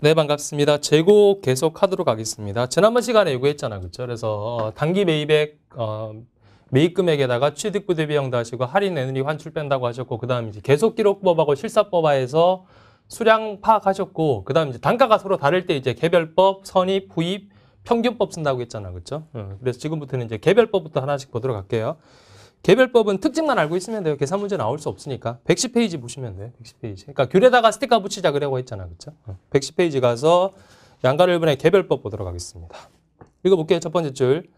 네, 반갑습니다. 재고 계속하도록 하겠습니다. 지난번 시간에 요구했잖아, 그렇죠? 그래서 단기 매입액 매입 금액에다가 취득부 대비형 하시고 할인 내누리 환출 뺀다고 하셨고, 그다음 이제 계속기록법하고 실사법화에서 수량 파악하셨고, 그다음 이제 단가가 서로 다를 때 이제 개별법, 선입, 후입, 평균법 쓴다고 했잖아, 그렇죠? 그래서 지금부터는 이제 개별법부터 하나씩 보도록 할게요. 개별법은 특징만 알고 있으면 돼요. 계산 문제 나올 수 없으니까. 110페이지 보시면 돼요. 110페이지. 그러니까 귤에다가 스티커 붙이자 그러고 했잖아. 그렇죠? 110페이지 가서 양가를분의 개별법 보도록 하겠습니다. 읽어볼게요. 첫 번째 줄.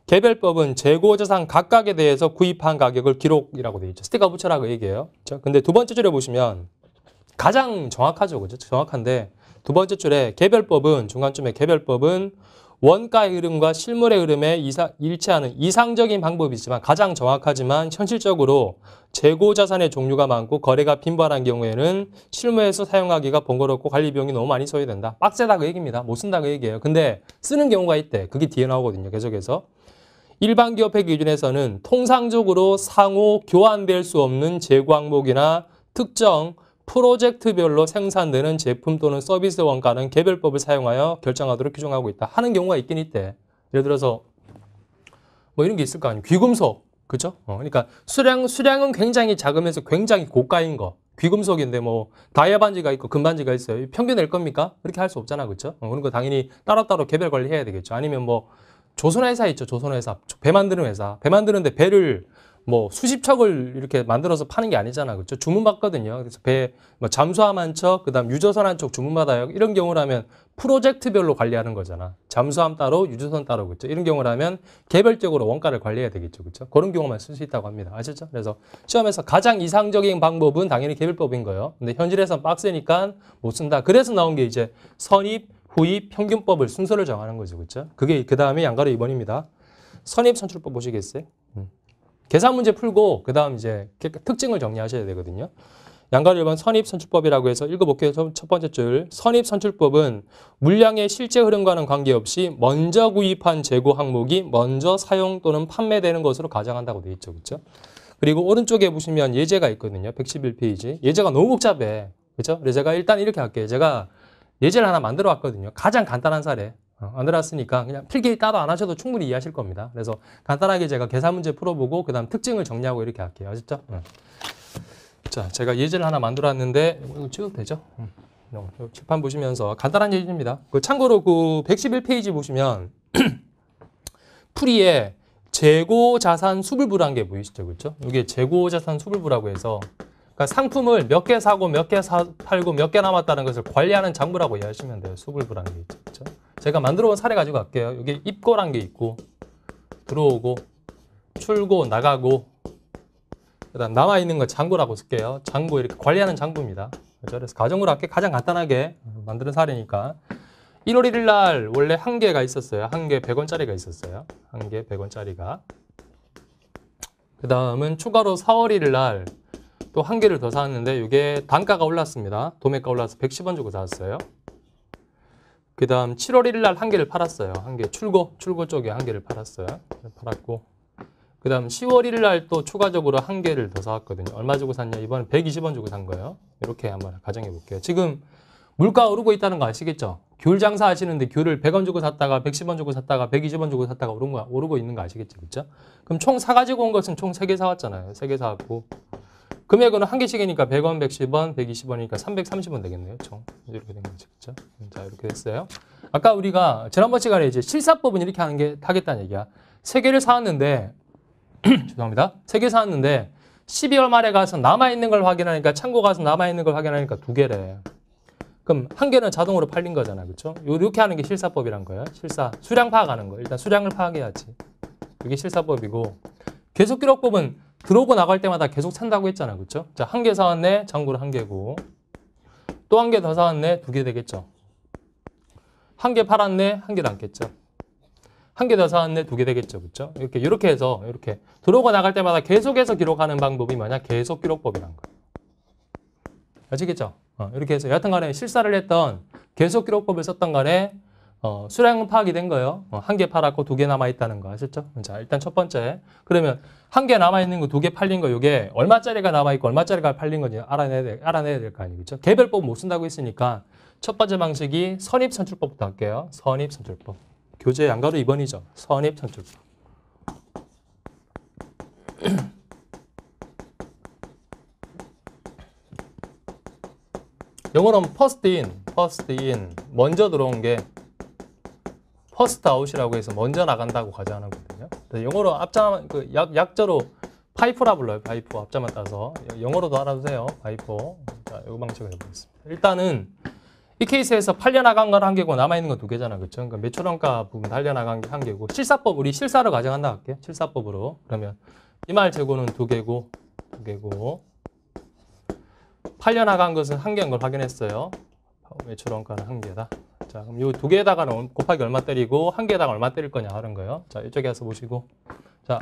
개별법은 재고자산 각각에 대해서 구입한 가격을 기록이라고 되어 있죠. 스티커 붙여라고 얘기해요. 그렇죠? 근데 두 번째 줄에 보시면 가장 정확하죠. 그죠? 정확한데 두 번째 줄에 개별법은 중간쯤에 개별법은 원가의 흐름과 실물의 흐름에 일치하는 이상적인 방법이지만 가장 정확하지만 현실적으로 재고 자산의 종류가 많고 거래가 빈번한 경우에는 실무에서 사용하기가 번거롭고 관리 비용이 너무 많이 소요된다. 빡세다 그 얘기입니다. 못 쓴다 그 얘기예요. 근데 쓰는 경우가 있대. 그게 뒤에 나오거든요. 계속해서. 일반 기업회 기준에서는 통상적으로 상호 교환될 수 없는 재고 항목이나 특정 프로젝트별로 생산되는 제품 또는 서비스 원가는 개별법을 사용하여 결정하도록 규정하고 있다. 하는 경우가 있긴 있대. 예를 들어서 뭐 이런 게 있을 거 아니에요. 귀금속, 그죠? 그러니까 수량은 굉장히 작으면서 굉장히 고가인 거. 귀금속인데 뭐 다이아 반지가 있고 금 반지가 있어요. 평균 낼 겁니까? 그렇게 할 수 없잖아, 그렇죠? 그런 거 당연히 따로따로 개별 관리해야 되겠죠. 아니면 뭐 조선회사 있죠, 조선회사. 배 만드는 회사. 배 만드는데 배를 뭐 수십 척을 이렇게 만들어서 파는 게 아니잖아. 그렇죠? 주문받거든요. 그래서 배, 뭐 잠수함 한 척, 그 다음 유조선 한 척 주문받아요. 이런 경우라면 프로젝트별로 관리하는 거잖아. 잠수함 따로, 유조선 따로, 그렇죠? 이런 경우라면 개별적으로 원가를 관리해야 되겠죠. 그렇죠? 그런 경우만 쓸 수 있다고 합니다. 아시죠? 그래서 시험에서 가장 이상적인 방법은 당연히 개별법인 거예요. 근데 현실에서는 빡세니까 못 쓴다. 그래서 나온 게 이제 선입, 후입, 평균법을 순서를 정하는 거죠. 그렇죠? 그게 그 다음에 양가로 2번입니다. 선입 선출법 보시겠어요? 계산 문제 풀고 그 다음 이제 특징을 정리하셔야 되거든요. 양가 1번 선입선출법이라고 해서 읽어볼게요. 첫 번째 줄. 선입선출법은 물량의 실제 흐름과는 관계없이 먼저 구입한 재고 항목이 먼저 사용 또는 판매되는 것으로 가정한다고 되어 있죠. 그렇죠? 그리고 오른쪽에 보시면 예제가 있거든요. 111페이지. 예제가 너무 복잡해. 그렇죠? 그래서 제가 일단 이렇게 할게요. 제가 예제를 하나 만들어 왔거든요. 가장 간단한 사례. 만들었으니까 그냥 필기 따로 안 하셔도 충분히 이해하실 겁니다. 그래서 간단하게 제가 계산 문제 풀어보고 그 다음 특징을 정리하고 이렇게 할게요. 아셨죠? 자, 제가 예제를 하나 만들어 왔는데 이거 찍어도 되죠? 칠판 보시면서 간단한 예제입니다. 참고로 그 111페이지 보시면 풀이에 재고자산 수불부라는 게 보이시죠? 그렇죠? 이게 재고자산 수불부라고 해서 그러니까 상품을 몇 개 사고 몇 개 팔고 몇 개 남았다는 것을 관리하는 장부라고 이해하시면 돼요. 수불부라는 게 있죠. 그렇죠? 제가 만들어 본 사례 가지고 갈게요. 여기 입고란 게 있고 들어오고 출고 나가고 그다음 남아있는 거 잔고라고 쓸게요. 잔고 이렇게 관리하는 장부입니다. 그렇죠? 그래서 가정으로 할게 가장 간단하게 만드는 사례니까 1월 1일 날 원래 한 개가 있었어요. 한 개 100원짜리가 있었어요. 한 개 100원짜리가. 그 다음은 추가로 4월 1일 날 또 한 개를 더 사왔는데 이게 단가가 올랐습니다. 도매가 올라서 110원 주고 사왔어요. 그 다음 7월 1일 날 한 개를 팔았어요. 한 개 출고 쪽에 한 개를 팔았어요. 팔았고 그 다음 10월 1일 날 또 추가적으로 한 개를 더 사왔거든요. 얼마 주고 샀냐? 이번엔 120원 주고 산 거예요. 이렇게 한번 가정해 볼게요. 지금 물가 오르고 있다는 거 아시겠죠? 귤 장사 하시는데 귤을 100원 주고 샀다가 110원 주고 샀다가 120원 주고 샀다가 오르고 있는 거 아시겠죠? 그렇죠? 그럼 총 사가지고 온 것은 총 3개 사왔잖아요. 3개 사왔고 금액은 한 개씩이니까 100원, 110원, 120원이니까 330원 되겠네요. 총 이렇게 된 거죠. 그렇죠? 자, 이렇게 됐어요. 아까 우리가 지난번 시간에 이제 실사법은 이렇게 하겠다는 얘기야. 3개를 사왔는데 죄송합니다. 3개 사왔는데 12월 말에 가서 남아있는 걸 확인하니까 창고 가서 남아있는 걸 확인하니까 2개래. 그럼 한 개는 자동으로 팔린 거잖아. 그렇죠? 이렇게 하는 게 실사법이란 거예요. 수량 파악하는 거. 일단 수량을 파악해야지. 이게 실사법이고 계속기록법은 들어오고 나갈 때마다 계속 산다고 했잖아. 그렇죠? 자, 한 개 사왔네. 잔고로 한 개고. 또 한 개 더 사왔네. 2개 되겠죠. 한 개 팔았네. 한 개 남겠죠. 한 개 더 사왔네. 2개 되겠죠. 그렇죠? 이렇게 해서 이렇게 들어오고 나갈 때마다 계속해서 기록하는 방법이 뭐냐? 계속기록법이란 거예요. 아시겠죠? 이렇게 해서 여하튼 간에 실사를 했던 계속 기록법을 썼던 간에 수량은 파악이 된 거예요. 한 개 팔았고 2개 남아있다는 거 아셨죠? 자, 일단 첫 번째. 그러면 한 개 남아있는 거 2개 팔린 거 이게 얼마짜리가 남아있고 얼마짜리가 팔린 건지 알아내야 될 거 아니겠죠? 개별법 못 쓴다고 했으니까 첫 번째 방식이 선입선출법부터 할게요. 선입선출법. 교재 양가로 2번이죠. 선입선출법. 영어로는 first in, 먼저 들어온 게 first out이라고 해서 먼저 나간다고 가정하는 거거든요. 영어로 앞자, 약자로 파이프라 불러요. 파이프 앞자만 따서. 영어로도 알아두세요. 파이프. 자, 이 방식을 해보겠습니다. 일단은 이 케이스에서 팔려나간 건 한 개고 남아있는 건 2개잖아. 그렇죠? 그러니까 매출원가 부분 팔려나간 게 한 개고 실사법, 우리 실사로 가정한다 할게요. 실사법으로. 그러면 이 말 재고는 2개고 팔려나간 것은 한 개인 걸 확인했어요. 매출원가는 한 개다. 자, 그럼 이 2개에다가는 곱하기 얼마 때리고 한 개에다가 얼마 때릴 거냐 하는 거예요. 자, 이쪽에 와서 보시고. 자,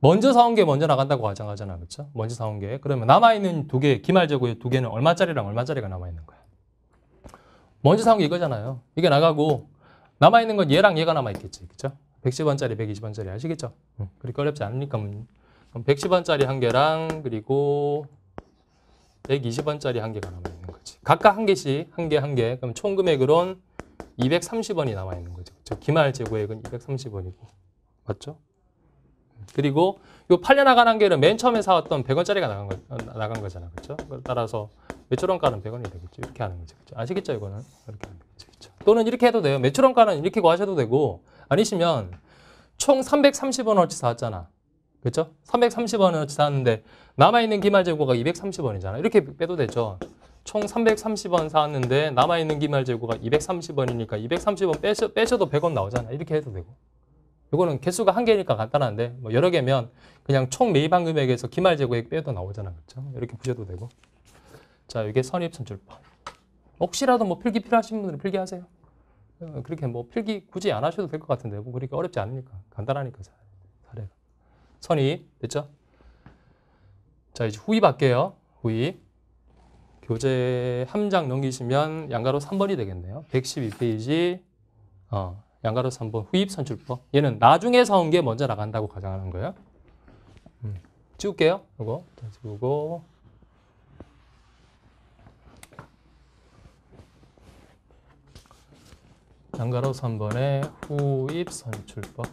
먼저 사온 게 먼저 나간다고 가정하잖아. 그렇죠? 먼저 사온 게. 그러면 남아있는 2개, 기말 재고의 2개는 얼마짜리랑 얼마짜리가 남아있는 거야. 먼저 사온 게 이거잖아요. 이게 나가고 남아있는 건 얘랑 얘가 남아있겠지. 그렇죠? 110원짜리, 120원짜리 아시겠죠? 그렇게 어렵지 않으니까. 그럼 110원짜리 한 개랑 그리고 120원짜리 한 개가 남아있는 거지. 각각 한 개씩, 한 개. 그럼 총 금액으론 230원이 남아있는 거죠. 그렇죠? 기말 재고액은 230원이고. 맞죠? 그리고 이 팔려나간 한 개는 맨 처음에 사왔던 100원짜리가 나간 거잖아. 그렇죠? 따라서 매출원가는 100원이 되겠죠. 이렇게 하는 거죠. 그렇죠? 아시겠죠? 이거는. 이렇게 하는 거죠. 그렇죠? 또는 이렇게 해도 돼요. 매출원가는 이렇게 구하셔도 되고 아니시면 총 330원어치 사왔잖아. 그렇죠? 330원어치 사왔는데 남아있는 기말 재고가 230원이잖아. 이렇게 빼도 되죠. 총 330원 사왔는데 남아있는 기말 재고가 230원이니까 230원 빼셔도 100원 나오잖아. 이렇게 해도 되고. 이거는 개수가 한 개니까 간단한데 뭐 여러 개면 그냥 총 매입한 금액에서 기말 재고액 빼도 나오잖아. 그렇죠? 이렇게 보셔도 되고. 자, 이게 선입선출법. 혹시라도 뭐 필기 필요하신 분들은 필기하세요. 그렇게 뭐 필기 굳이 안 하셔도 될 것 같은데 뭐 그렇게 어렵지 않으니까. 간단하니까 사례가. 선입 됐죠? 자, 이제 후입할게요. 후입. 교재 함장 넘기시면 양가로 3번이 되겠네요. 112페이지 양가로 3번 후입선출법. 얘는 나중에 사온 게 먼저 나간다고 가정하는 거예요. 지울게요. 이거 지우고 양가로 3번의 후입선출법.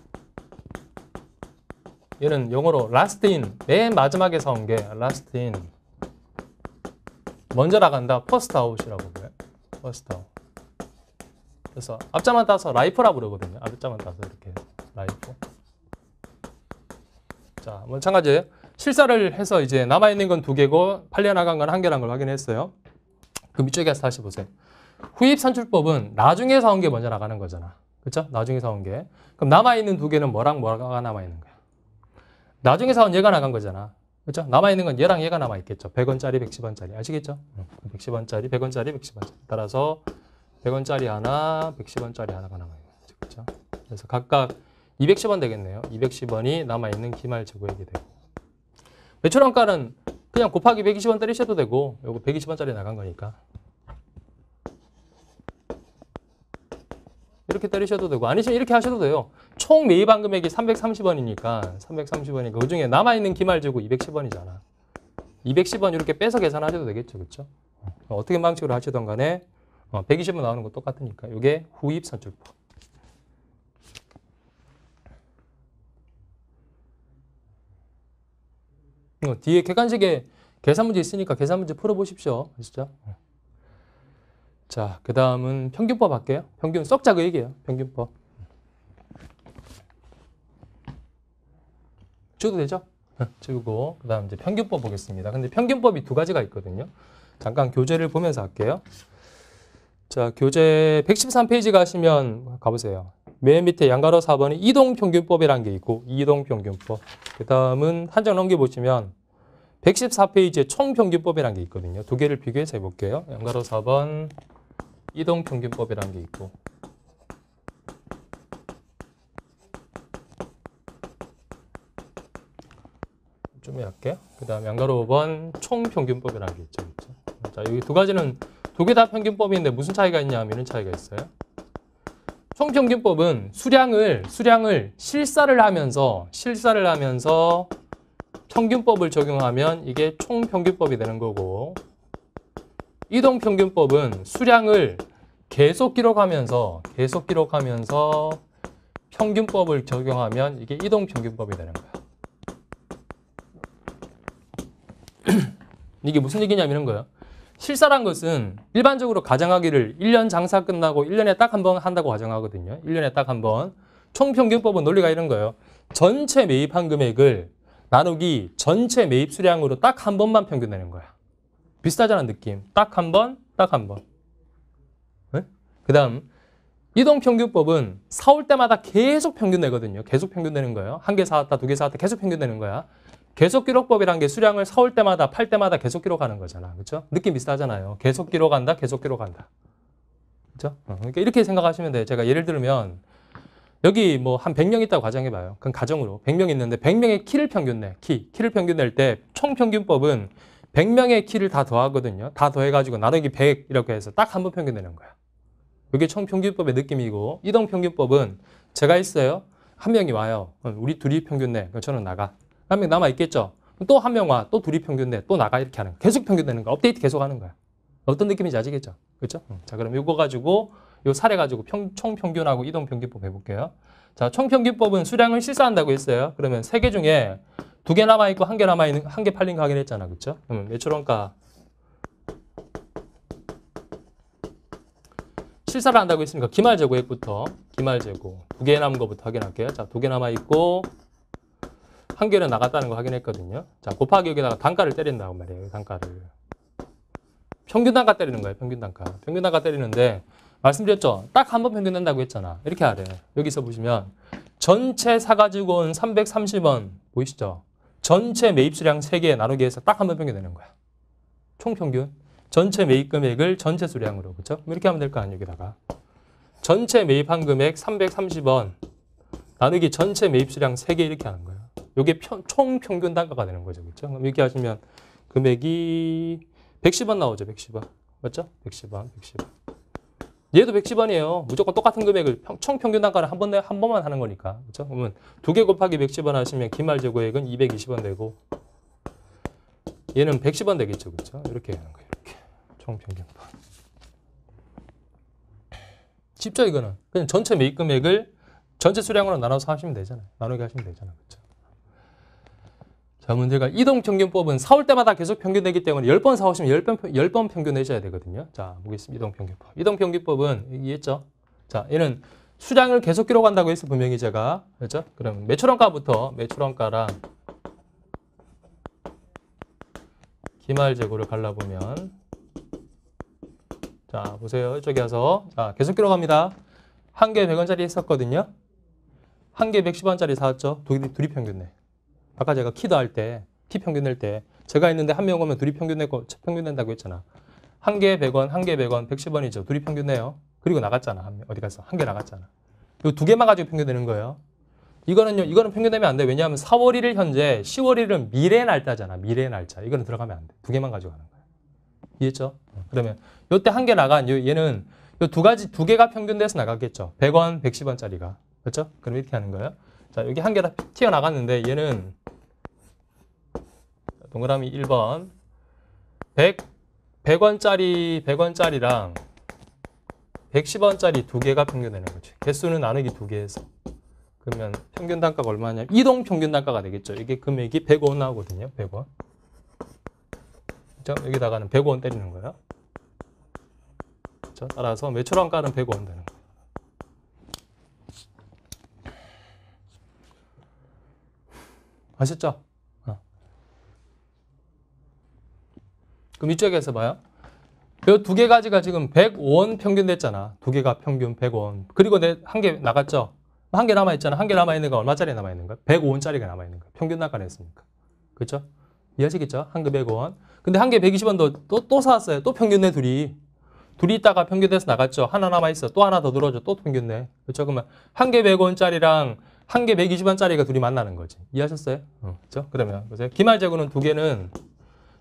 얘는 영어로 last in, 맨 마지막에 사온 게 last in. 먼저 나간다. first out이라고 그래요. first out. 그래서 앞자만 따서 라이프라 부르거든요. 앞자만 따서 이렇게 라이프. 자, 마찬가지예요. 실사를 해서 이제 남아있는 건 2개고 팔려나간 건 1개라는 걸 확인했어요. 그 밑쪽에 가서 다시 보세요. 후입선출법은 나중에 사온 게 먼저 나가는 거잖아. 그렇죠? 나중에 사온 게. 그럼 남아있는 2개는 뭐랑 뭐가 남아있는 거야? 나중에 사온 얘가 나간 거잖아. 그렇죠? 남아있는 건 얘랑 얘가 남아있겠죠. 100원짜리, 110원짜리. 아시겠죠? 110원짜리, 100원짜리, 110원짜리. 따라서 100원짜리 하나, 110원짜리 하나가 남아있는 거죠. 그렇죠? 그래서 각각 210원 되겠네요. 210원이 남아있는 기말 재고액이 되고. 매출원가는 그냥 곱하기 120원 때리셔도 되고, 요거 120원짜리 나간 거니까. 이렇게 때리셔도 되고, 아니시면 이렇게 하셔도 돼요. 총 매입한 금액이 330원이니까, 그 중에 남아있는 기말 재고 210원이잖아. 210원 이렇게 빼서 계산하셔도 되겠죠. 그렇죠? 어떻게 방식으로 하시던 간에 120원 나오는 거 똑같으니까. 이게 후입선출법. 뒤에 객관식에 계산 문제 있으니까 계산 문제 풀어보십시오. 아시죠? 자, 그 다음은 평균법 할게요. 평균 썩자그 얘기예요. 평균법. 지워도 되죠? 지우고 그 다음 이제 평균법 보겠습니다. 근데 평균법이 2가지가 있거든요. 잠깐 교재를 보면서 할게요. 자, 교재 113페이지 가시면 가보세요. 맨 밑에 양가로 4번에 이동평균법이라는 게 있고 이동평균법. 그 다음은 한 장 넘겨보시면 114페이지에 총평균법이라는 게 있거든요. 2개를 비교해서 해볼게요. 양가로 4번 이동평균법이라는 게 있고 좀 할게요. 그 다음 양가로 5번 총평균법이라는 게 있죠. 그렇죠? 자, 여기 2가지는 두 개 다 평균법인데 무슨 차이가 있냐 하면 이런 차이가 있어요. 총평균법은 수량을 실사를 하면서 평균법을 적용하면 이게 총평균법이 되는 거고, 이동평균법은 수량을 계속 기록하면서 평균법을 적용하면 이게 이동평균법이 되는 거야. 이게 무슨 얘기냐면 이런 거예요. 실사란 것은 일반적으로 가정하기를 1년 장사 끝나고 1년에 딱 한 번 한다고 가정하거든요. 1년에 딱 한 번. 총평균법은 논리가 이런 거예요. 전체 매입한 금액을 나누기 전체 매입 수량으로 딱 한 번만 평균 내는 거야. 비슷하잖아, 느낌. 딱 한 번. 네? 그 다음 이동평균법은 사올 때마다 계속 평균 내거든요. 계속 평균 내는 거예요. 한 개 사왔다, 두 개 사왔다 계속 평균 내는 거야. 계속 기록법이란 게 수량을 사올 때마다 팔 때마다 계속 기록하는 거잖아. 그렇죠? 느낌 비슷하잖아요. 계속 기록한다. 그렇죠? 그러니까 이렇게 생각하시면 돼요. 제가 예를 들면 여기 뭐 한 100명 있다고 가정해 봐요. 그건 가정으로 100명 있는데 100명의 키를 평균 내. 키를 평균 낼 때 총평균법은 100명의 키를 다 더하거든요. 다 더해 가지고 나누기 100 이렇게 해서 딱 한 번 평균 내는 거야. 이게 총평균법의 느낌이고, 이동평균법은 제가 있어요. 한 명이 와요. 우리 둘이 평균 내. 저는 나가. 한 명 남아 있겠죠. 또 한 명 와. 또 둘이 평균 내. 또 나가. 이렇게 하는 거야. 계속 평균 내는 거야. 업데이트 계속 하는 거야. 어떤 느낌인지 아시겠죠? 그렇죠? 자, 그럼 이거 가지고 요 사례 가지고 총평균하고 이동평균법 해볼게요. 자, 총평균법은 수량을 실사한다고 했어요. 그러면 3개 중에 2개 남아 있고 1개 남아 있는 1개 팔린 거 확인했잖아. 그렇죠? 그러면 매출원가 실사를 한다고 했으니까 기말재고액부터 기말재고 2개 남은 거부터 확인할게요. 자, 2개 남아 있고 1개는 나갔다는 거 확인했거든요. 자, 곱하기 여기다가 단가를 때린다고 말이에요. 단가를. 평균 단가 때리는 거예요. 평균 단가 때리는데 말씀드렸죠. 딱 한 번 평균 낸다고 했잖아. 이렇게 하래. 여기서 보시면 전체 사가지고 온 330원 보이시죠? 전체 매입 수량 3개 나누기 해서 딱 한 번 평균 내는 거야. 총평균. 전체 매입 금액을 전체 수량으로. 그렇죠? 이렇게 하면 될 거 아니에요. 여기다가. 전체 매입한 금액 330원 나누기 전체 매입 수량 3개 이렇게 하는 거예요. 이게 총평균 단가가 되는 거죠. 그렇죠? 그럼 이렇게 하시면 금액이 110원 나오죠. 110원. 맞죠? 110원. 얘도 110원이에요. 무조건 똑같은 금액을 총평균 단가를 한 번만 하는 거니까. 그렇죠? 그러면 2개 곱하기 110원 하시면 기말재고액은 220원 되고 얘는 110원 되겠죠. 그렇죠? 이렇게 하는 거예요. 이렇게. 총평균법. 쉽죠, 이거는. 그냥 전체 매입 금액을 전체 수량으로 나눠서 하시면 되잖아요. 나누기 하시면 되잖아요. 그렇죠? 자, 문제가 이동평균법은 사올 때마다 계속 평균 내기 때문에 10번 사오시면 10번 평균 내셔야 되거든요. 자, 보겠습니다. 이동평균법. 이동평균법은 이해했죠? 자, 얘는 수량을 계속 기록한다고 했어, 분명히 제가. 그렇죠? 그럼 매출원가부터 매출원가랑 기말재고를 갈라보면 자, 보세요. 이쪽에 와서 자, 계속 기록합니다. 한 개 100원짜리 했었거든요. 한 개 110원짜리 사왔죠. 둘이 평균 내. 아까 제가 키도 할 때, 키 평균 낼 때 제가 있는데 한 명 오면 둘이 평균 내고 평균 낸다고 했잖아. 한 개 100원, 한 개 100원, 110원이죠. 둘이 평균 내요. 그리고 나갔잖아. 어디 갔어? 한 개 나갔잖아. 이 2개만 가지고 평균 내는 거예요. 이거는 평균 내면 안 돼. 왜냐하면 4월 1일 현재, 10월 1일은 미래 날짜잖아. 미래 날짜. 이거는 들어가면 안 돼. 2개만 가지고 가는 거야. 이해했죠? 그러면 요때 한 개 나간 얘는 요 두 개가 평균돼서 나갔겠죠. 100원, 110원짜리가. 그렇죠? 그럼 이렇게 하는 거예요. 자, 여기 한 개가 튀어나갔는데 얘는 동그라미 1번 100원짜리랑 110원짜리 2개가 평균되는 거지. 개수는 나누기 2개에서. 그러면 평균 단가가 얼마냐? 이동 평균 단가가 되겠죠. 이게 금액이 100원 나오거든요. 100원. 그렇죠? 여기다가는 100원 때리는 거예요. 그렇죠? 따라서 매출원가는 100원 되는 거예요. 아셨죠? 그럼 이쪽에서 봐요. 이 2개 가지가 지금 105원 평균 됐잖아. 2개가 평균 100원. 그리고 한 개 나갔죠? 한 개 남아있잖아. 한 개 남아있는 거 얼마짜리 남아있는 거야? 105원짜리가 남아있는 거야. 평균 단가 냈으니까. 그렇죠? 이해하시겠죠? 한 개 105원. 근데 한 개 120원도 또 사왔어요. 또 평균 내 둘이. 둘이 있다가 평균 돼서 나갔죠? 하나 남아있어. 또 하나 더 들어줘. 또 평균 내. 그렇죠? 그러면 한 개 100원짜리랑 한 개 120원짜리가 둘이 만나는 거지. 이해하셨어요? 그렇죠? 그러면 보세요. 기말재고는 2개는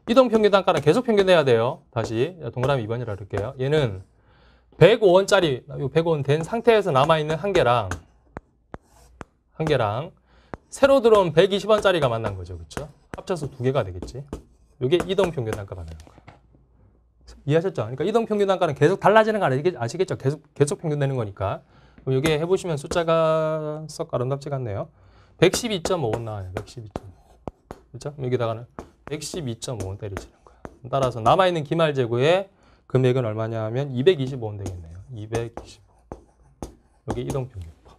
이동 평균 단가는 계속 평균해야 돼요. 다시 동그라미 2번이라 그럴게요. 얘는 105원짜리 105원 된 상태에서 남아있는 한 개랑 새로 들어온 120원짜리가 만난 거죠. 그렇죠? 합쳐서 두 개가 되겠지. 이게 이동 평균 단가가 되는 거예요. 이해하셨죠? 그러니까 이동 평균 단가는 계속 달라지는 거 아시겠죠? 계속 평균되는 거니까. 그럼 이게 해보시면 숫자가 썩 아름답지가 않네요. 112.5원 나와요. 112.5원. 그렇죠? 여기다가는 112.5원 때리시는 거예요. 따라서 남아있는 기말 재고의 금액은 얼마냐 하면 225원 되겠네요. 225. 여기 이동 평균법.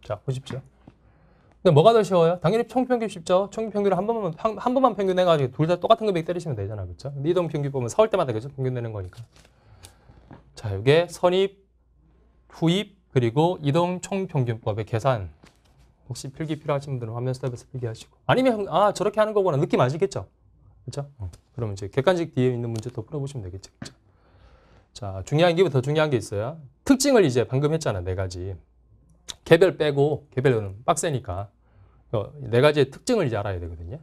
자, 보십시오. 근데 뭐가 더 쉬워요? 당연히 총평균 쉽죠. 총평균을 한 번만 평균해가지고 둘 다 똑같은 금액 때리시면 되잖아, 그렇죠? 근데 이동 평균법은 서울 때마다 계속 평균되는 거니까. 자, 이게 선입, 후입, 그리고 이동 총평균법의 계산. 혹시 필기 필요하신 분들은 화면 스탑에서 필기하시고. 아니면 저렇게 하는 거구나 느낌 아시겠죠? 그렇죠? 그러면 이제 객관식 뒤에 있는 문제 또 풀어보시면 되겠죠, 그렇죠? 자, 중요한 게 더 중요한 게 있어요. 특징을 이제 방금 했잖아, 4가지. 개별 빼고 개별은 빡세니까. 네 가지의 특징을 이제 알아야 되거든요.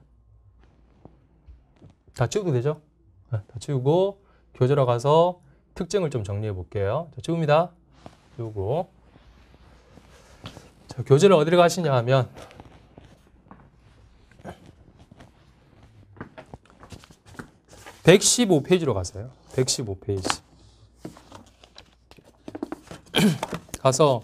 다 치워도 되죠? 다 치우고 교재로 가서 특징을 좀 정리해 볼게요. 자, 치웁니다. 치우고. 자, 교재를 어디로 가시냐 하면 115페이지로 가세요. 115페이지. 가서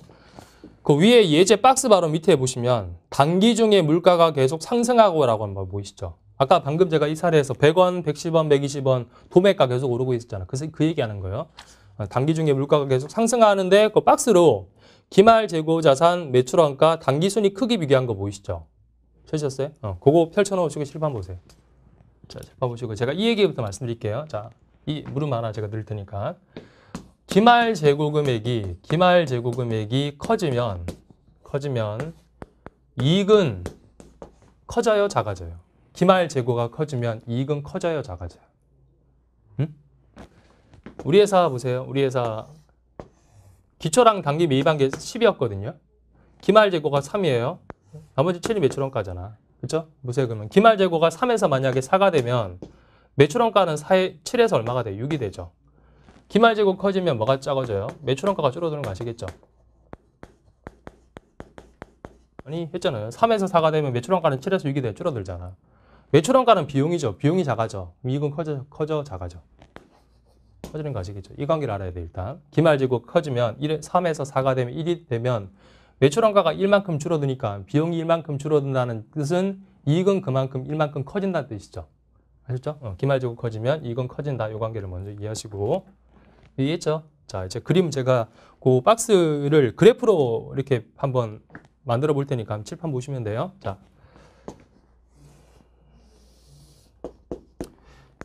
그 위에 예제 박스 바로 밑에 보시면 단기 중에 물가가 계속 상승하고라고 한번 보이시죠? 아까 방금 제가 이 사례에서 100원, 110원, 120원 도매가 계속 오르고 있었잖아. 그래서 그 얘기하는 거예요. 단기 중에 물가가 계속 상승하는데 그 박스로 기말 재고 자산 매출원가 단기 순위 크기 비교한 거 보이시죠? 찾으셨어요? 그거 펼쳐놓으시고 실판 보세요. 자, 실판 보시고 제가 이 얘기부터 말씀드릴게요. 자, 이 물음 하나 제가 드릴 테니까. 기말 재고 금액이 커지면 이익은 커져요, 작아져요? 기말 재고가 커지면 이익은 커져요, 작아져요? 응? 우리 회사 보세요. 우리 회사 기초랑 단기 매입한 게 10이었거든요. 기말 재고가 3이에요. 나머지 7이 매출원가잖아. 그렇죠? 보세요. 그러면 기말 재고가 3에서 만약에 4가 되면 매출원가는 7에서 얼마가 돼요? 6이 되죠. 기말 재고 커지면 뭐가 작아져요? 매출원가가 줄어드는 거 아시겠죠? 아니 했잖아요. 3에서 4가 되면 매출원가는 7에서 6이 돼 줄어들잖아. 매출원가는 비용이죠. 비용이 작아져. 이익은 커져 작아져. 커지는 거 아시겠죠? 이 관계를 알아야 돼 일단. 기말 재고 커지면 3에서 4가 되면 1이 되면 매출원가가 1만큼 줄어드니까 비용이 1만큼 줄어든다는 뜻은 이익은 그만큼 1만큼 커진다는 뜻이죠. 아셨죠? 기말 재고 커지면 이익은 커진다. 이 관계를 먼저 이해하시고. 이해했죠? 자, 이제 그림 제가 그 박스를 그래프로 이렇게 한번 만들어 볼 테니까 칠판 보시면 돼요. 자,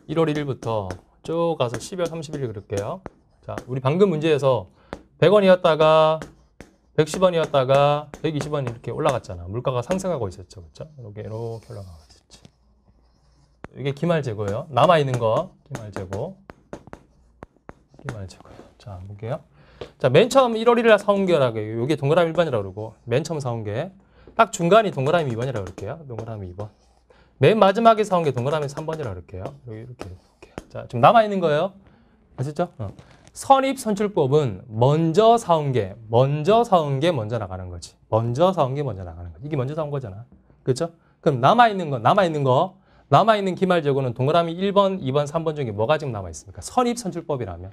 1월 1일부터 쭉 가서 12월 30일 그릴게요. 자, 우리 방금 문제에서 100원이었다가 110원이었다가 120원 이렇게 올라갔잖아. 물가가 상승하고 있었죠. 그렇죠? 이렇게 올라가고 있었지. 이게 기말 재고예요. 남아 있는 거 기말 재고. 자, 볼게요. 자, 맨 처음 1월 1일 날 사온 게라고 요게 동그라미 1번이라고 그러고 맨 처음 사온 게 딱 중간이 동그라미 2번이라고 그럴게요. 동그라미 2번. 맨 마지막에 사온 게 동그라미 3번이라고 그럴게요. 이렇게 볼게요. 자, 지금 남아 있는 거예요. 아셨죠? 선입 선출법은 먼저 사온 게 먼저 나가는 거지. 먼저 사온 게 먼저 나가는 거지. 이게 먼저 사온 거잖아. 그렇죠? 그럼 남아 있는 기말 재고는 동그라미 1번, 2번, 3번 중에 뭐가 지금 남아 있습니까? 선입 선출법이라면.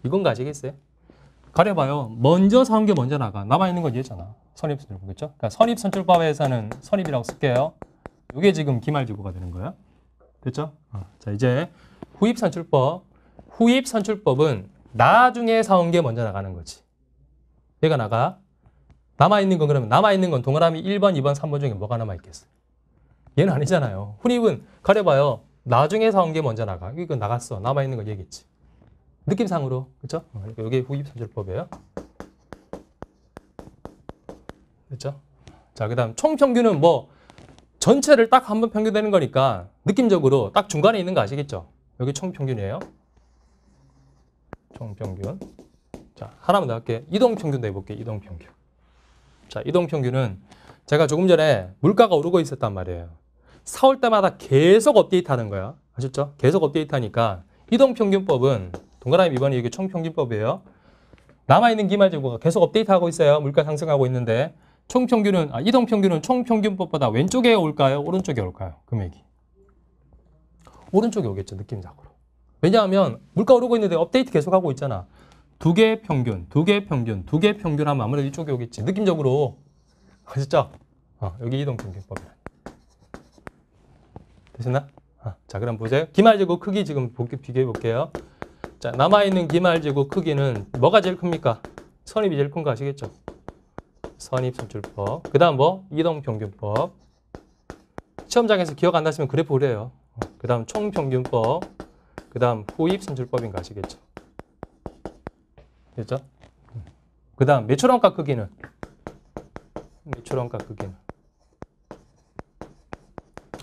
이건 가지겠어요? 가려봐요. 먼저 사온 게 먼저 나가. 남아있는 건 얘잖아. 선입선출법. 그렇죠? 그러니까 선입선출법에서는 선입이라고 쓸게요. 이게 지금 기말재고가 되는 거예요. 됐죠? 자, 이제 후입선출법. 후입선출법은 나중에 사온 게 먼저 나가는 거지. 얘가 나가. 남아있는 건 그러면 남아있는 건 동그라미 1번, 2번, 3번 중에 뭐가 남아있겠어요? 얘는 아니잖아요. 후입은 가려봐요. 나중에 사온 게 먼저 나가. 이거 나갔어. 남아있는 건 얘겠지. 느낌상으로. 그렇죠? 이게 후입선출법이에요. 그렇죠? 자, 그다음 총평균은 뭐 전체를 딱 한 번 평균되는 거니까 느낌적으로 딱 중간에 있는 거 아시겠죠? 여기 총평균이에요. 총평균. 자, 하나만 더 할게요. 이동평균도 해볼게요. 이동평균. 자, 이동평균은 제가 조금 전에 물가가 오르고 있었단 말이에요. 4월 때마다 계속 업데이트하는 거야. 아셨죠? 계속 업데이트하니까 이동평균법은 동그라미 2번이 이게 총평균법이에요. 남아있는 기말재고가 계속 업데이트하고 있어요. 물가 상승하고 있는데 총평균은 이동평균은 총평균법보다 왼쪽에 올까요? 오른쪽에 올까요? 금액이. 오른쪽에 오겠죠. 느낌적으로. 왜냐하면 물가 오르고 있는데 업데이트 계속하고 있잖아. 두 개 평균, 두 개 평균, 두 개 평균 하면 아무래도 이쪽에 오겠지. 느낌적으로. 아셨죠? 여기 이동평균법이야. 되셨나? 자, 그럼 보세요. 기말재고 크기 지금 비교해 볼게요. 자, 남아있는 기말재고 크기는 뭐가 제일 큽니까? 선입이 제일 큰 거 아시겠죠? 선입선출법. 그 다음 뭐? 이동평균법. 시험장에서 기억 안 나시면 그래프 그래요. 그 다음 총평균법. 그 다음 후입선출법인 거 아시겠죠? 됐죠? 그 다음 매출원가 크기는? 매출원가 크기는?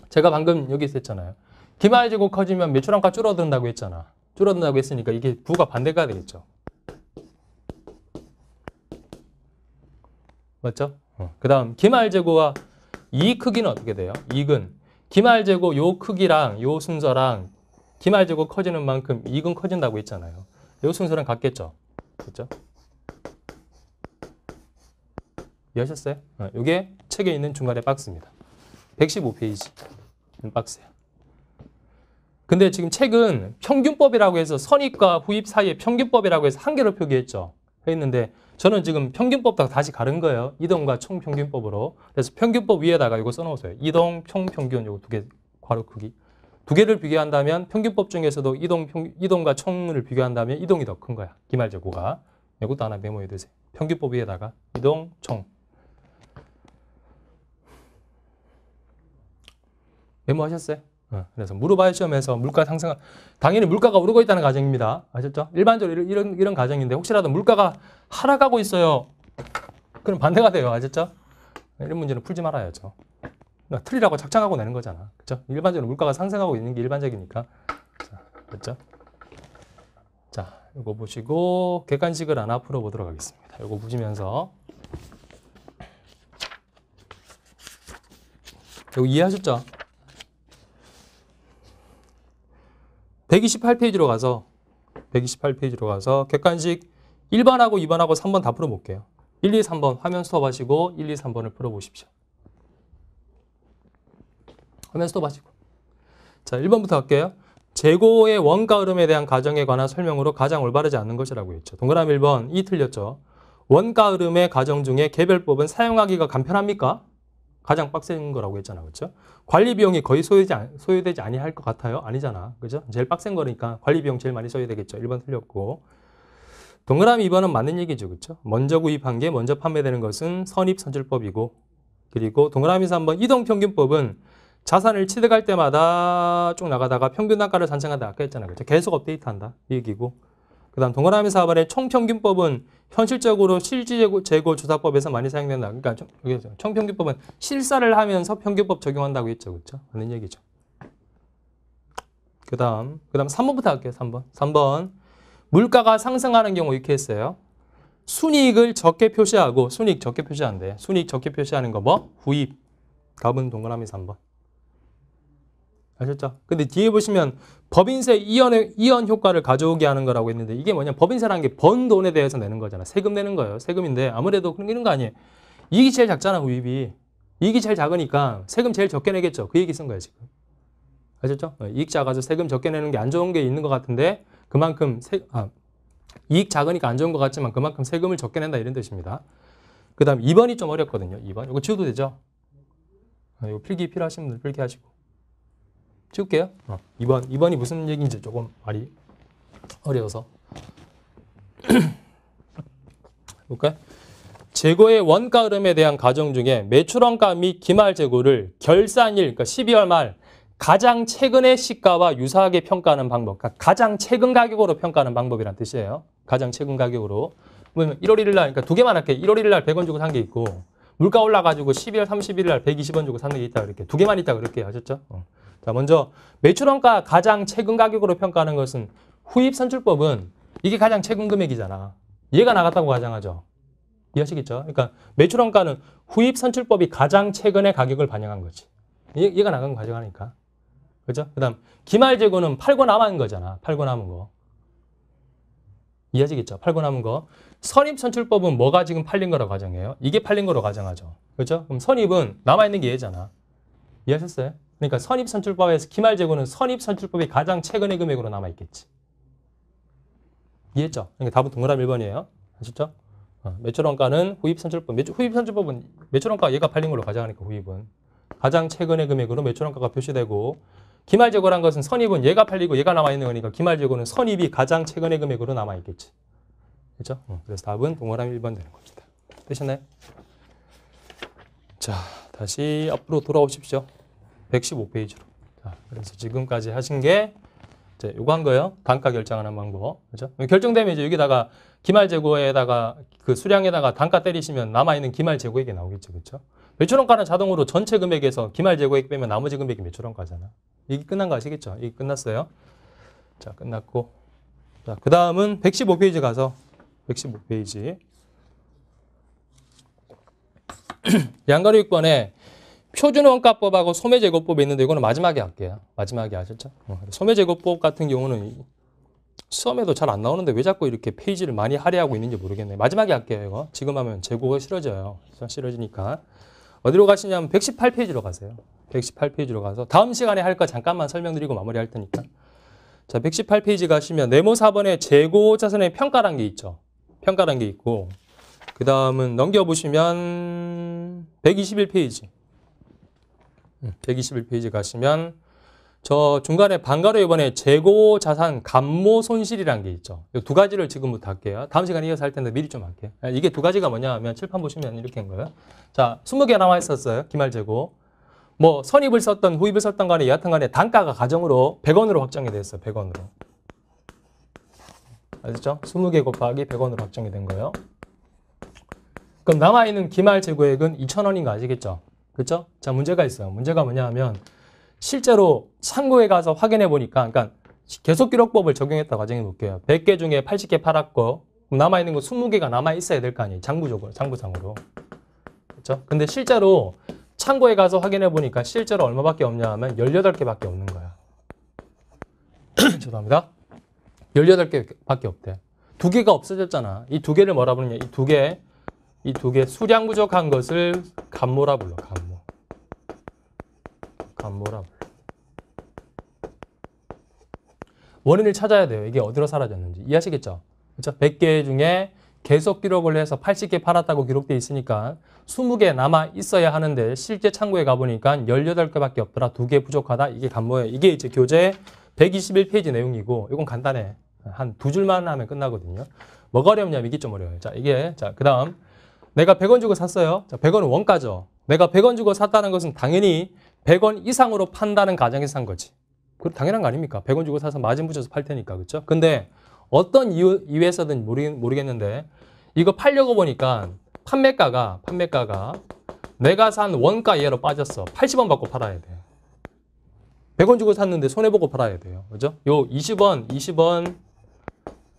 제가 방금 여기서 했잖아요. 기말재고 커지면 매출원가 줄어든다고 했잖아. 줄어든다고 했으니까 이게 부가 반대가 되겠죠. 맞죠? 그 다음 기말재고와 이익 크기는 어떻게 돼요? 이익은 기말재고 요 크기랑 요 순서랑 기말재고 커지는 만큼 이익은 커진다고 했잖아요. 요 순서랑 같겠죠? 그렇죠? 이해하셨어요? 이게 책에 있는 중간에 박스입니다. 115페이지 박스예요. 근데 지금 책은 평균법이라고 해서 선입과 후입 사이에 평균법이라고 해서 한 개로 표기했죠. 했는데 저는 지금 평균법과 다시 가른 거예요. 이동과 총평균법으로. 그래서 평균법 위에다가 이거 써놓으세요. 이동, 총평균 이거 두 개 괄호 크기. 두 개를 비교한다면 평균법 중에서도 이동과 총을 비교한다면 이동이 더 큰 거야. 기말재고가. 이것도 하나 메모해 두세요. 평균법 위에다가 이동, 총. 메모하셨어요? 그래서 물어봐요 시험에서 물가 상승 당연히 물가가 오르고 있다는 가정입니다. 아셨죠? 일반적으로 이런 가정인데 혹시라도 물가가 하락하고 있어요. 그럼 반대가 돼요. 아셨죠? 이런 문제는 풀지 말아야죠. 틀리라고 작정하고 내는 거잖아. 그렇죠? 일반적으로 물가가 상승하고 있는 게 일반적이니까. 자, 그렇죠? 자, 이거 보시고 객관식을 하나 풀어보도록 하겠습니다. 이거 보시면서 이거 이해하셨죠? 128페이지로 가서 객관식 1번하고 2번하고 3번 다 풀어볼게요. 1, 2, 3번 화면 스톱하시고 1, 2, 3번을 풀어보십시오. 화면 스톱하시고. 자, 1번부터 할게요. 재고의 원가 흐름에 대한 가정에 관한 설명으로 가장 올바르지 않는 것이라고 했죠. 동그라미 1번, 이 틀렸죠. 원가 흐름의 가정 중에 개별법은 사용하기가 간편합니까? 가장 빡센 거라고 했잖아. 그렇죠? 관리 비용이 거의 소요되지 아니할 것 같아요? 아니잖아. 그죠? 제일 빡센 거니까 관리 비용 제일 많이 소요되겠죠. 1번 틀렸고. 동그라미 2번은 맞는 얘기죠. 그렇죠? 먼저 구입한 게 먼저 판매되는 것은 선입선출법이고, 그리고 동그라미 3번 이동평균법은 자산을 취득할 때마다 쭉 나가다가 평균 단가를 산정한다. 아까 했잖아. 그렇죠? 계속 업데이트한다. 이 얘기고. 그 다음 동그라미 4번의 총평균법은 현실적으로 실질재고 조사법에서 많이 사용된다. 그러니까 총평균법은 실사를 하면서 평균법 적용한다고 했죠. 그렇죠? 하는 얘기죠. 그 다음 3번부터 할게요. 3번. 물가가 상승하는 경우 이렇게 했어요. 순이익을 적게 표시하고, 순이익 적게 표시한대. 순이익 적게 표시하는 거 뭐? 후입. 답은 동그라미 3번. 아셨죠? 근데 뒤에 보시면 법인세 이연 효과를 가져오게 하는 거라고 했는데 이게 뭐냐? 법인세라는 게 번 돈에 대해서 내는 거잖아. 세금 내는 거예요. 세금인데 아무래도 이런 거 아니에요. 이익이 제일 작잖아, 후입이. 이익이 제일 작으니까 세금 제일 적게 내겠죠. 그 얘기 쓴 거예요, 지금. 아셨죠? 이익 작아서 세금 적게 내는 게 안 좋은 게 있는 것 같은데 그만큼 이익 작으니까 안 좋은 것 같지만 그만큼 세금을 적게 낸다 이런 뜻입니다. 그 다음 2번이 좀 어렵거든요. 2번. 이거 지워도 되죠? 이거 필기 필요하신 분들 필기하시고. 지울게요. 2번이 무슨 얘기인지 조금 말이 어려워서. 볼까요? 재고의 원가 흐름에 대한 가정 중에 매출원가 및 기말재고를 결산일, 그러니까 12월 말 가장 최근의 시가와 유사하게 평가하는 방법. 그러니까 가장 최근 가격으로 평가하는 방법이란 뜻이에요. 가장 최근 가격으로. 그러면 1월 1일 날, 그러니까 두 개만 할게요. 1월 1일 날 100원 주고 산 게 있고 물가 올라가지고 12월 31일 날 120원 주고 사는 게 있다 그렇게. 두 개만 있다 그럴게요. 아셨죠? 자, 먼저 매출원가 가장 최근 가격으로 평가하는 것은 후입선출법은 이게 가장 최근 금액이잖아. 얘가 나갔다고 가정하죠. 이해하시겠죠? 그러니까 매출원가는 후입선출법이 가장 최근의 가격을 반영한 거지. 얘가 나간 거 가져가니까. 그죠? 그 다음, 기말 재고는 팔고 남은 거잖아. 팔고 남은 거. 이해하시겠죠? 팔고 남은 거. 선입선출법은 뭐가 지금 팔린 거라고 가정해요? 이게 팔린 거로 가정하죠. 그죠? 그럼 선입은 남아있는 게 얘잖아. 이해하셨어요? 그러니까 선입선출법에서 기말 재고는 선입선출법이 가장 최근의 금액으로 남아있겠지. 이해했죠? 그러니까 답은 동그라미 1번이에요. 아셨죠? 매출원가는 후입선출법. 후입선출법은 매출원가 얘가 팔린 걸로 가정하니까 후입은. 가장 최근의 금액으로 매출원가가 표시되고 기말재고란 것은 선입은 얘가 팔리고 얘가 남아있는 거니까 기말재고는 선입이 가장 최근의 금액으로 남아있겠지. 그렇죠? 그래서 답은 동그라미 1번 되는 겁니다. 되셨나요? 자, 다시 앞으로 돌아오십시오. 115페이지로. 자, 그래서 지금까지 하신 게 이제 요거 한 거예요. 단가 결정하는 방법. 그렇죠? 결정되면 이제 여기다가 기말재고에다가 그 수량에다가 단가 때리시면 남아있는 기말재고액이 나오겠죠. 그렇죠? 매출원가는 자동으로 전체 금액에서 기말재고액 빼면 나머지 금액이 매출원가잖아. 이게 끝난 거 아시겠죠? 이게 끝났어요. 자, 끝났고. 자, 그 다음은 115페이지 가서 115페이지. 양가류익번에 표준원가법하고 소매제고법이 있는데 이거는 마지막에 할게요. 마지막에 아셨죠? 소매제고법 같은 경우는 시험에도 잘 안 나오는데 왜 자꾸 이렇게 페이지를 많이 할애하고 있는지 모르겠네요. 마지막에 할게요. 이거. 지금 하면 재고가 싫어져요. 싫어지니까. 어디로 가시냐면 118페이지로 가세요. 118페이지로 가서 다음 시간에 할 거 잠깐만 설명드리고 마무리할 테니까. 자, 118페이지 가시면 네모 4번에 재고 자산의 평가란 게 있죠. 평가란 게 있고 그 다음은 넘겨보시면 121페이지. 121페이지 가시면 저 중간에 반가로 이번에 재고 자산 감모 손실이란 게 있죠. 이 두 가지를 지금부터 할게요. 다음 시간에 이어서 할 텐데 미리 좀 할게요. 이게 두 가지가 뭐냐 하면 칠판 보시면 이렇게 한 거예요. 자, 20개 남아 있었어요. 기말재고. 뭐 선입을 썼던 후입을 썼던 간에 여하튼 간에 단가가 가정으로 100원으로 확정이 됐어요. 100원으로. 아시죠? 20개 곱하기 100원으로 확정이 된 거예요. 그럼 남아있는 기말재고액은 2,000원인 거 아시겠죠? 그렇죠? 자, 문제가 있어요. 문제가 뭐냐 하면 실제로 창고에 가서 확인해 보니까 그러니까 계속기록법을 적용했다 가정해 볼게요. 100개 중에 80개 팔았고 남아있는 거 20개가 남아있어야 될 거 아니에요. 장부상으로. 그렇죠? 근데 실제로 창고에 가서 확인해 보니까 실제로 얼마밖에 없냐 하면 18개밖에 없는 거야. 죄송합니다. 18개밖에 없대. 2개가 없어졌잖아. 이 2개를 뭐라 부르냐? 이 두 개 수량 부족한 것을 감모라 불러. 감모라 불러. 원인을 찾아야 돼요. 이게 어디로 사라졌는지. 이해하시겠죠? 그렇죠? 100개 중에 계속 기록을 해서 80개 팔았다고 기록돼 있으니까 20개 남아 있어야 하는데 실제 창고에 가보니까 18개밖에 없더라. 2개 부족하다. 이게 감모예요. 이게 이제 교재 121페이지 내용이고 이건 간단해. 한 2줄만 하면 끝나거든요. 뭐가 어렵냐면 이게 좀 어려워요. 자, 그 다음 내가 100원 주고 샀어요. 자, 100원은 원가죠. 내가 100원 주고 샀다는 것은 당연히 100원 이상으로 판다는 가정에서 산 거지. 그럼 당연한 거 아닙니까? 100원 주고 사서 마진 붙여서 팔 테니까. 그렇죠? 근데 어떤 이유에서든 모르겠는데 이거 팔려고 보니까 판매가가 내가 산 원가 이하로 빠졌어. 80원 받고 팔아야 돼. 100원 주고 샀는데 손해보고 팔아야 돼요. 그죠? 요 20원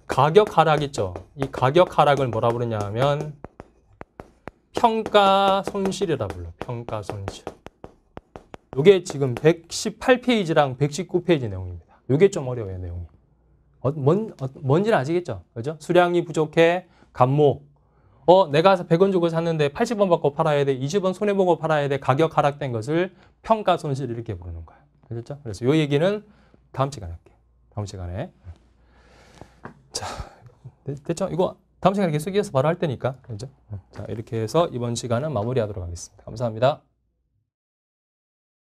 가격 하락 있죠? 이 가격 하락을 뭐라 부르냐 하면 평가 손실이라 불러. 평가 손실. 이게 지금 118페이지랑 119페이지 내용입니다. 이게 좀 어려워요, 내용이. 뭔지는 아시겠죠? 그죠? 수량이 부족해, 감모. 내가 100원 주고 샀는데 80원 받고 팔아야 돼, 20원 손해보고 팔아야 돼, 가격 하락된 것을 평가 손실 이렇게 부르는 거예요. 그렇죠? 그래서 이 얘기는 다음 시간에 할게요. 다음 시간에. 자, 됐죠? 이거 다음 시간에 계속 이어서 바로 할 테니까. 그죠? 자, 이렇게 해서 이번 시간은 마무리하도록 하겠습니다. 감사합니다.